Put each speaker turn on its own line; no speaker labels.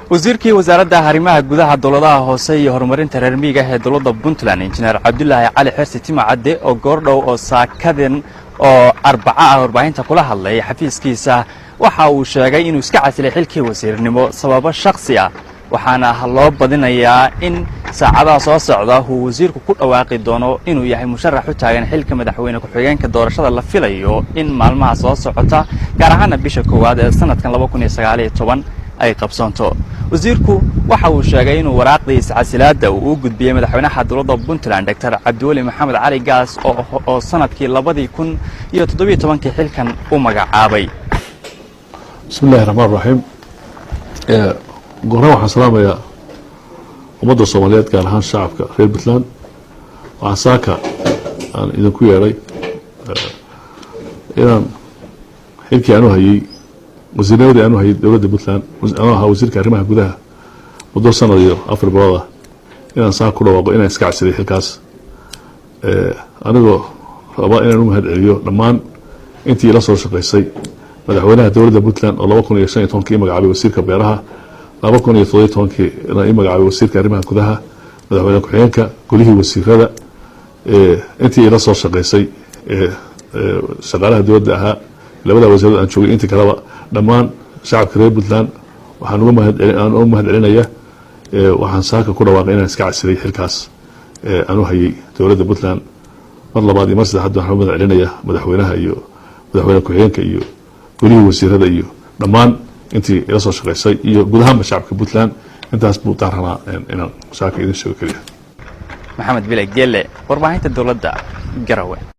wasiirkii wasaaradda arrimaha gudaha dowladaha hoose iyo horumarinta reer miyiga ee dowladda Puntland injineer Cabdullaahi Cali Xirsi Timacadde oo goordhow oo saakadan oo Arbaca ah warbaahinta kula hadlay xafiiskiisa waxa uu sheegay inuu iska casilay xilkii wasiirnimo sababo shakhsi ah waxaana loo badinayaa in saacadaha soo socda uu wasiirku ku dhawaaqi doono inuu yahay musharax u taagan xilka madaxweyne ku-xigeenka doorashada la filayo in maalmaha soo socota gaar ahaan bisha koowaad ee sanadkan 2019 ay qabsanto wasiirku waxa uu sheegay inuu waraaqdiisa casilaadda uu gudbiyay madaxweynaha dowladda Puntland Dr. Cabdiweli Maxamed Cali Gaas oo sanadkii 2017 xilkan u magacaabay.
Bismillaahi Rahmaani Rahiim. Goorna waxaan salaamayaa ummadda Soomaaliyeed gaar ahaan shacabka reer Puntland. Waxaan saaka aan idinku yeeray inaan xilkii aanu hayay wasiirnimada aanu hayay dowladda Puntland ahaa wasiirka arrimaha gudaha muddo sanad iyo 4 bilood inaan saaka ku dhawaaqo inaan iska casilay xilkaas anigoo raba inaan u mahadceliyo dhammaan intii la soo shaqeysay madaxweynaha dowladda Puntland oo 2015 magacaabay wasiirka beeraha 2017 magacaabay wasiirka arrimaha gudaha madaxweyne ku-xigeenka golihii wasiirada intii la soo shaqeysay shaqaalaha dowladda ahaa labada wasiirada aan joogay intii kalaba dhammaan shacabka reer Puntland waxaan uga mahadcelinayaa waxaan saaka ku dhawaaqay inaan iska casilay xilkaas aanu hayay dowladda Puntland mar labaad iyo mar saddexaad waxaan uga mahadcelinayaa madaxweynaha iyo madaxweyne ku-xigeenka iyo golihii wasiirada iyo dhammaan intii ila soo shaqeysay iyo guud ahaan shacabka Puntland intaas buu daaranaa inaan saaka idin sheego kaliya.
Maxamed Bilay Geelle warbaahinta dowladda Garowe.